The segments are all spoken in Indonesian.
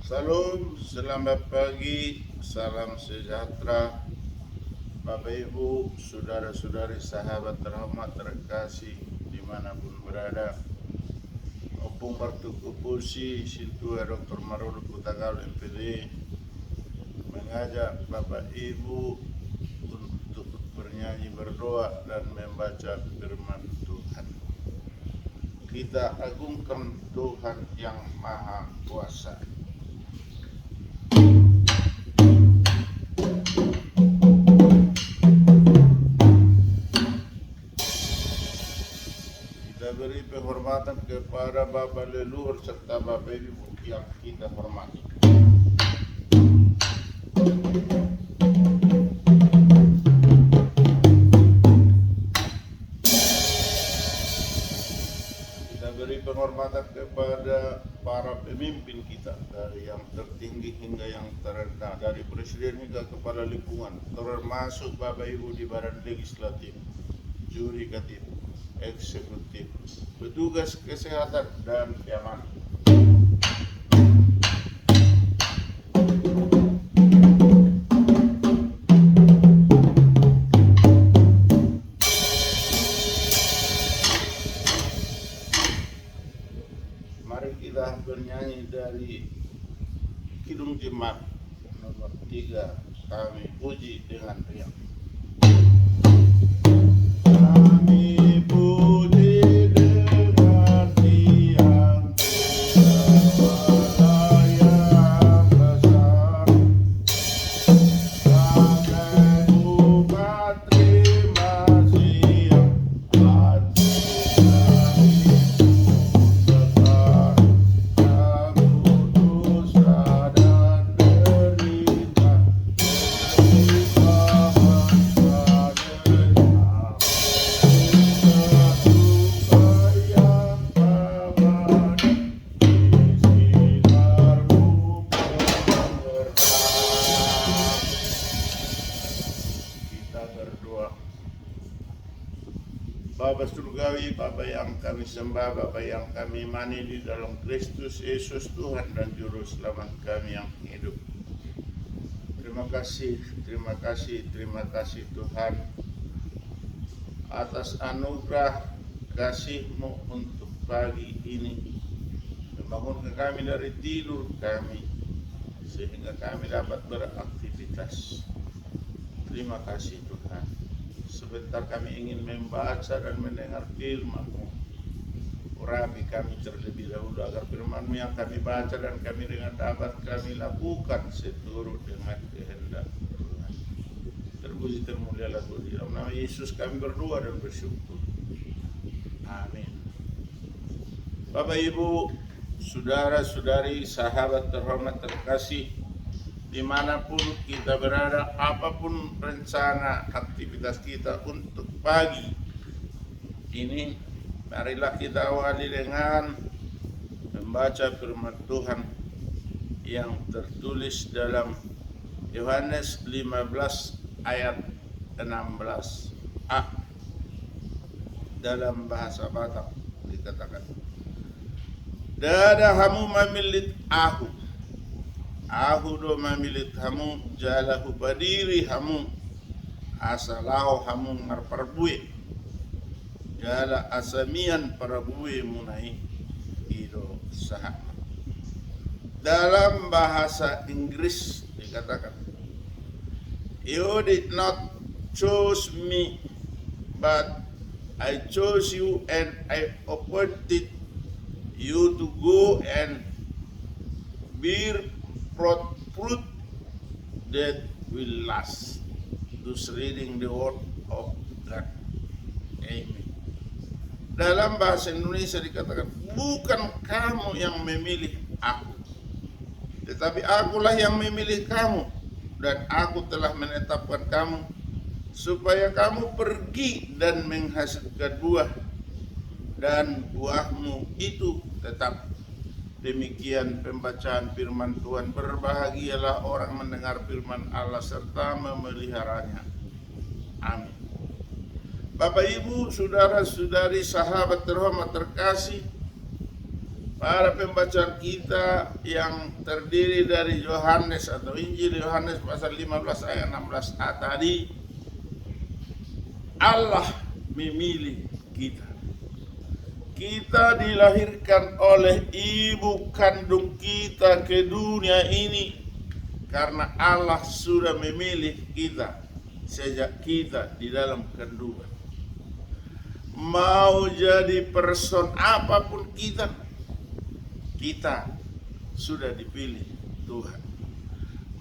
Salam, selamat pagi, salam sejahtera Bapak Ibu, saudara-saudari, sahabat terhormat terkasih dimanapun berada. Opung Partu Kupusi, Sintua Dr. Marul Kutagal MPD mengajak Bapak Ibu untuk bernyanyi, berdoa dan membaca firman Tuhan. Kita agungkan Tuhan yang Maha Kuasa. Kita beri penghormatan kepada Bapak leluhur serta Bapak Ibu yang kita hormati. Kita beri penghormatan kepada para pemimpin kita, dari yang tertinggi hingga yang terendah, dari presiden hingga kepala lingkungan, termasuk Bapak Ibu di badan legislatif, yudikatif, eksekutif, petugas kesehatan dan keamanan. Mari kita bernyanyi dari Kidung Jemaat nomor 3, kami puji dengan riang. Kami puji dengan riang kepada yang besar. Kami ucap terima kasih atas segala dosa dan derita Kita berdoa. Bapa Surgawi, Bapa yang kami sembah, Bapa yang kami imani di dalam Kristus Yesus Tuhan dan Juru Selamat kami yang hidup. Terima kasih Tuhan atas anugerah kasih-Mu untuk pagi ini, membangunkan kami dari tidur kami sehingga kami dapat beraktivitas. Terima kasih Tuhan. Sebentar kami ingin membaca dan mendengar firman-Mu. Urapi kami terlebih dahulu agar firman-Mu yang kami baca dan kami dengar dapat kami lakukan seturut dengan kehendak Tuhan. Terpuji termulialah Tuhan. Di dalam nama Yesus kami berdoa dan bersyukur. Amin. Bapak Ibu, saudara-saudari, sahabat terhormat terkasih, dimanapun kita berada, apapun rencana aktivitas kita untuk pagi ini, marilah kita awali dengan membaca firman Tuhan yang tertulis dalam Yohanes 15 ayat 16a. Dalam bahasa Batak dikatakan, "Dada hamu mamilit Ahu do mamilit hamu jalahu badiri hamu asalahu hamu ngarparbue jala asamian parabue munai ido sah." Dalam bahasa Inggris dikatakan, "You did not choose me, but I chose you and I appointed you to go and bear fruit that will last." Thus reading the word of God. Amen. Dalam bahasa Indonesia dikatakan, bukan kamu yang memilih aku, tetapi akulah yang memilih kamu, dan aku telah menetapkan kamu supaya kamu pergi dan menghasilkan buah, dan buahmu itu tetap. Demikian pembacaan firman Tuhan. Berbahagialah orang mendengar firman Allah serta memeliharanya. Amin. Bapak Ibu, saudara-saudari, sahabat terhormat terkasih, Pada pembacaan kita yang terdiri dari Yohanes atau Injil Yohanes pasal 15 ayat 16a tadi, Allah memilih kita. Kita dilahirkan oleh ibu kandung kita ke dunia ini karena Allah sudah memilih kita sejak kita di dalam kandungan. Mau jadi person apapun kita sudah dipilih Tuhan.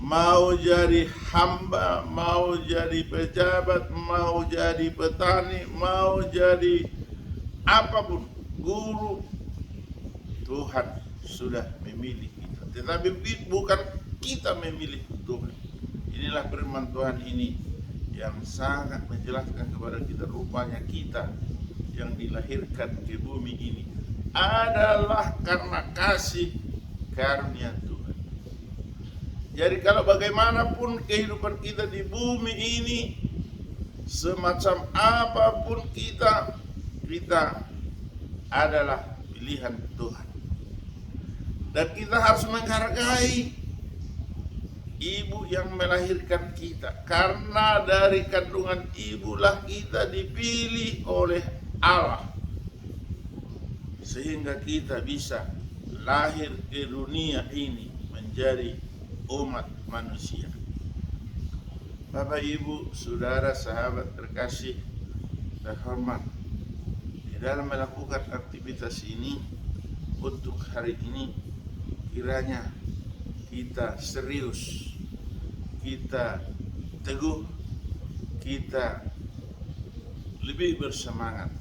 Mau jadi hamba, mau jadi pejabat, mau jadi petani, mau jadi apapun, guru, Tuhan sudah memilih kita. Tetapi bukan kita memilih Tuhan. Inilah firman Tuhan ini yang sangat menjelaskan kepada kita, rupanya kita yang dilahirkan ke bumi ini adalah karena kasih karunia Tuhan. Jadi kalau bagaimanapun kehidupan kita di bumi ini, semacam apapun kita adalah pilihan Tuhan. Dan kita harus menghargai ibu yang melahirkan kita, karena dari kandungan ibulah kita dipilih oleh Allah, sehingga kita bisa lahir ke dunia ini menjadi umat manusia. Bapak, Ibu, Saudara, sahabat terkasih terhormat, di dalam melakukan aktivitas ini untuk hari ini, kiranya kita serius, kita teguh, kita lebih bersemangat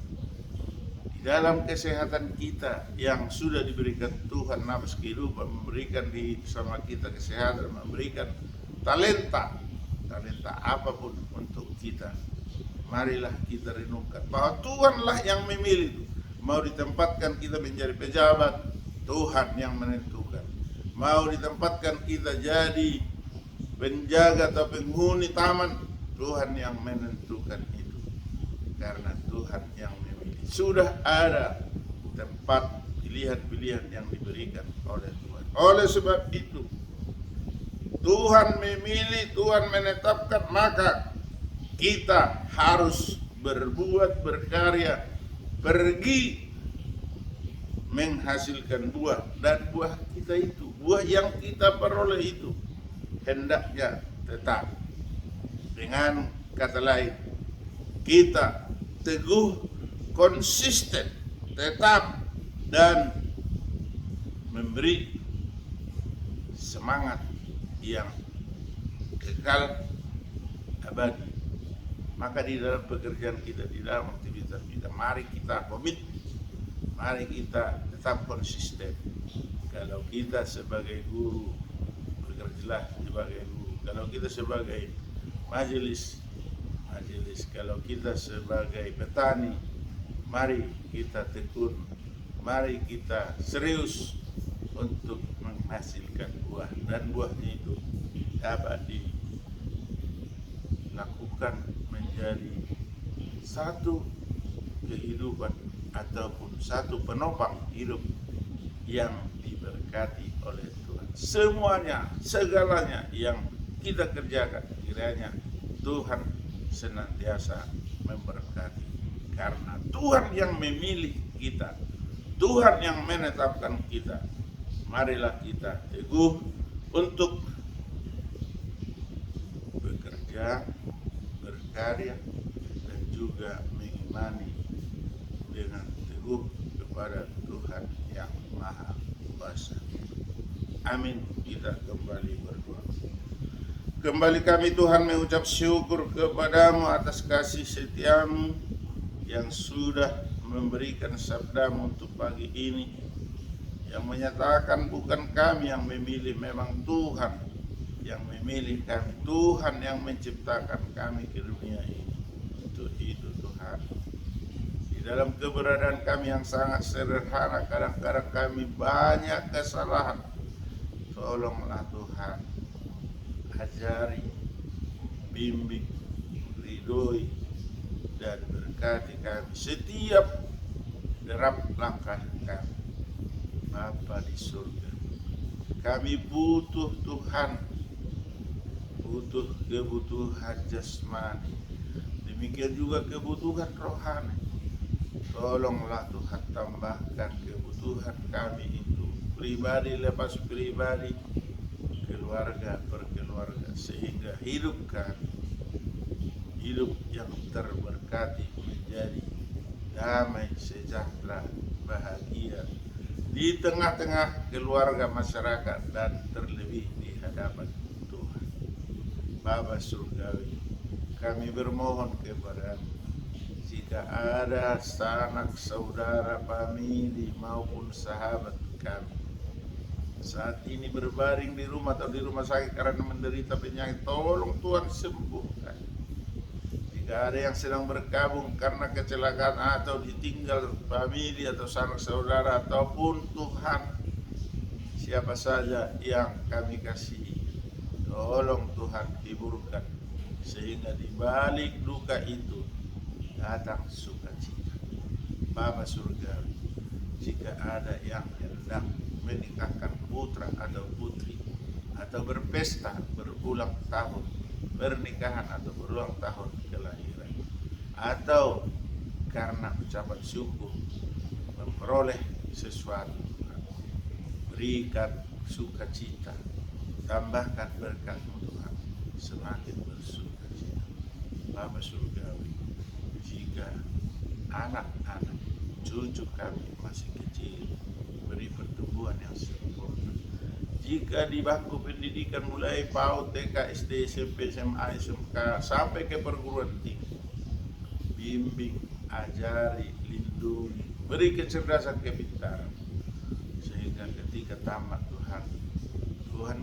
di dalam kesehatan kita yang sudah diberikan Tuhan, nafas kehidupan, memberikan sama kita kesehatan, memberikan talenta apapun untuk kita. Marilah kita renungkan bahwa Tuhanlah yang memilih. Mau ditempatkan kita menjadi pejabat, Tuhan yang menentukan. Mau ditempatkan kita jadi penjaga atau penghuni taman, Tuhan yang menentukan itu. Karena Tuhan yang memilih. Sudah ada tempat pilihan-pilihan yang diberikan oleh Tuhan. Oleh sebab itu, Tuhan memilih, Tuhan menetapkan, maka kita harus berbuat, berkarya, pergi menghasilkan buah. Dan buah kita itu, buah yang kita peroleh itu hendaknya tetap. Dengan kata lain, kita teguh, konsisten, tetap, dan memberi semangat yang kekal abadi. Maka di dalam pekerjaan kita, di dalam aktivitas kita, mari kita komit, mari kita tetap konsisten. Kalau kita sebagai guru, bekerjalah sebagai guru. Kalau kita sebagai majelis, kalau kita sebagai petani, mari kita tekun, mari kita serius untuk menghasilkan buah, dan buahnya itu dapat dilakukan menjadi satu kehidupan ataupun satu penopang hidup yang diberkati oleh Tuhan. Semuanya, segalanya yang kita kerjakan, kiranya Tuhan senantiasa memberkati. Karena Tuhan yang memilih kita, Tuhan yang menetapkan kita. Marilah kita teguh untuk bekerja, berkarya, dan juga mengimani dengan teguh kepada Tuhan yang Maha Kuasa. Amin. Kita kembali berdoa. Kembali kami Tuhan mengucap syukur kepadamu atas kasih setiamu yang sudah memberikan sabdamu untuk pagi ini, yang menyatakan bukan kami yang memilih, memang Tuhan yang memilih kami, Tuhan yang menciptakan kami ke dunia ini. Untuk itu Tuhan, di dalam keberadaan kami yang sangat sederhana, kadang-kadang kami banyak kesalahan. Tolonglah Tuhan, ajari, bimbing, ridhoi, dan berkati kami setiap derap langkah kami. Bapa di surga, kami butuh Tuhan, butuh kebutuhan jasmani, demikian juga kebutuhan rohani. Tolonglah Tuhan, tambahkan kebutuhan kami itu, pribadi lepas pribadi, keluarga per keluarga, sehingga hidup kami, hidup yang terberkati, menjadi damai, sejahtera, bahagia di tengah-tengah keluarga masyarakat dan terlebih di hadapan Tuhan. Bapa Surgawi, kami bermohon kepada-Mu, jika ada sanak saudara, famili maupun sahabat kami saat ini berbaring di rumah atau di rumah sakit karena menderita penyakit, tolong Tuhan sembuhkan. Jika ada yang sedang berkabung karena kecelakaan atau ditinggal famili atau sanak saudara, ataupun Tuhan siapa saja yang kami kasihi, tolong Tuhan hiburkan, sehingga di balik duka itu datang sukacita. Bapa Surgawi, jika ada yang hendak menikahkan putra atau putri, atau berpesta berulang tahun pernikahan atau berulang tahun kelahiran, atau karena ucapan syukur memperoleh sesuatu, berikan sukacita, tambahkan berkat-Mu Tuhan, semakin bersukacita. Bapa Surgawi, jika anak-anak cucu kami masih kecil, beri pertumbuhan yang sempurna. Jika di bangku pendidikan mulai PAUD, TK, SD, SMP, SMA, SMK sampai ke perguruan tinggi, bimbing, ajari, lindungi, beri kecerdasan, kepintaran, sehingga ketika tamat Tuhan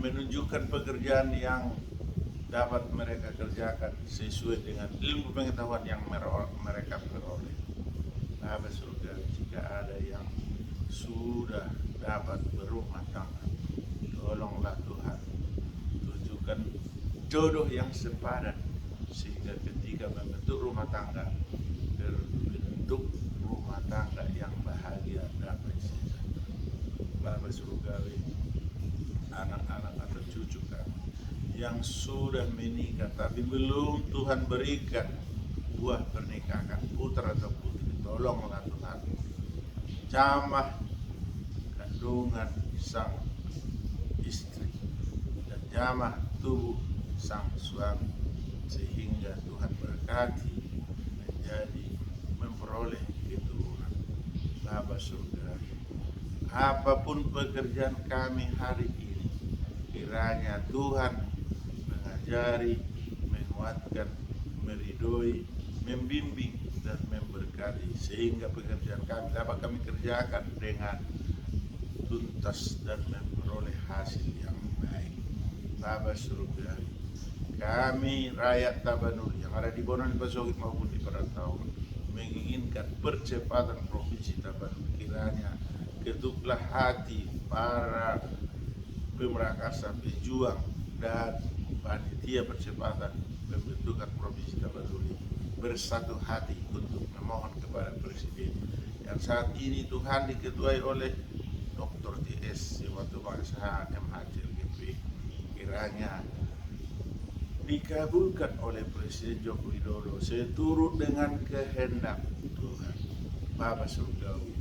menunjukkan pekerjaan yang dapat mereka kerjakan sesuai dengan ilmu pengetahuan yang mereka peroleh. Bapa Surga, jika ada yang sudah dapat berumah tangga, tolonglah Tuhan, tunjukkan jodoh yang sepadan, sehingga ketika membentuk rumah tangga, terbentuk rumah tangga yang bahagia, damai, sejahtera. Bapa Surgawi, anak-anak atau cucu kami yang sudah menikah tapi belum Tuhan berikan buah pernikahan, putra atau putri, tolonglah Tuhan, jamah kandungan sang istri dan jamah tubuh sang suami, sehingga Tuhan berkati menjadi memperoleh keturunan. Bapa Surga, apapun pekerjaan kami hari ini, kiranya Tuhan mengajari, menguatkan, meridoi, membimbing dan memberkati, sehingga pekerjaan kami dapat kami kerjakan dengan tuntas dan memperoleh hasil yang baik. Bapa Surga, kami rakyat Tapanuli yang ada di Bonan, Pasogit maupun di perantauan menginginkan percepatan provinsi Tapanuli, kiranya ketuklah hati para pemerakasa, pejuang dan panitia percepatan pembentukan provinsi Tapanuli bersatu hati untuk memohon kepada Presiden yang saat ini Tuhan diketuai oleh Dr. TS Sewatu Bangsa MHCLGP, kiranya dikabulkan oleh Presiden Joko Widodo seturut dengan kehendak Tuhan. Bapa Surgawi,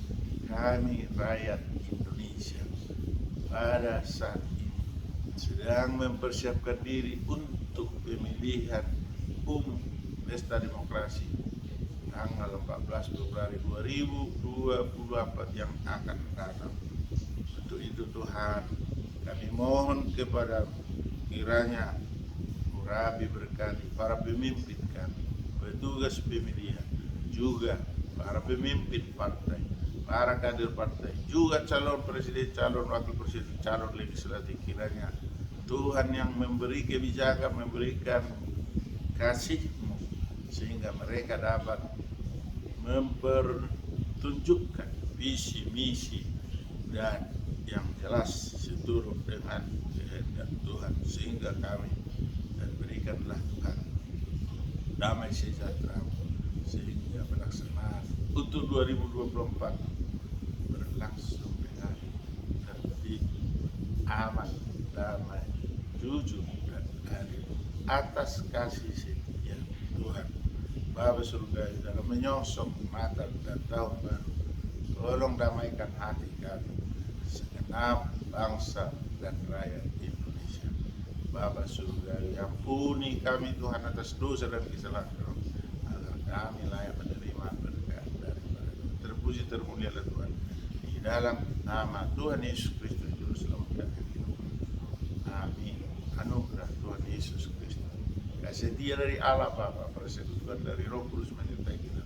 kami rakyat Indonesia pada saat ini sedang mempersiapkan diri untuk pemilihan pesta demokrasi tanggal 14 Februari 2024 yang akan datang. Untuk itu Tuhan, kami mohon kepada kiranya Rabi berkati para pemimpin kami, petugas pemilihan, juga para pemimpin partai, para kader partai, juga calon presiden, calon wakil presiden, calon legislatif, kiranya Tuhan yang memberi kebijakan, memberikan kasih-Mu, sehingga mereka dapat mempertunjukkan visi misi dan yang jelas seturut dengan kehendak Tuhan, sehingga kami dan berikanlah Tuhan damai sejahtera, sehingga pelaksanaan untuk 2024 berlangsung dengan aman, damai, jujur, dan adil atas kasih setia Tuhan Bapa surga dalam menyongsong Natal dan tahun baru. Tolong damaikan hati kami, segenap bangsa dan rakyat Indonesia. Bapa surga, ampuni kami Tuhan atas dosa dan kesalahan kami, agar kami layak menerima berkat daripada Tuhan. Terpuji termulialah Tuhan di dalam nama Tuhan Yesus Kristus Juru Selamat kami. Amin. Anugerah Tuhan Yesus Kristus, kasih setia dari Allah Bapa, persekutuan dari Roh Kudus menyertai kita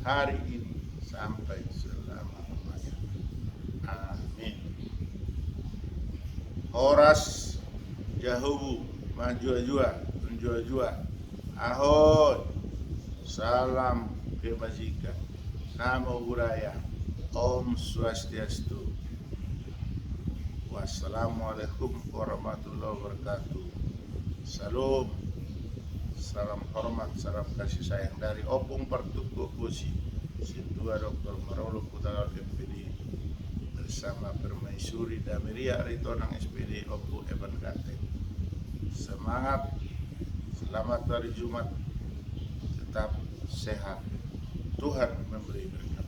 hari ini sampai selama-lamanya. Amin. Horas Jahubu Manjua-jua Menjua-jua Ahoy. Salam kebajikan, Namo Buddhaya, Om Swastiastu. Wassalamualaikum warahmatullahi wabarakatuh. Salam, salam hormat, salam kasih sayang dari Opung Partuku Kusi, Situa Dr. Marolo Putal FPD bersama Permaisuri Dameria Ritonang SPD Opu Evan Kante. Semangat, selamat hari Jumat, tetap sehat. Tuhan memberi berkat.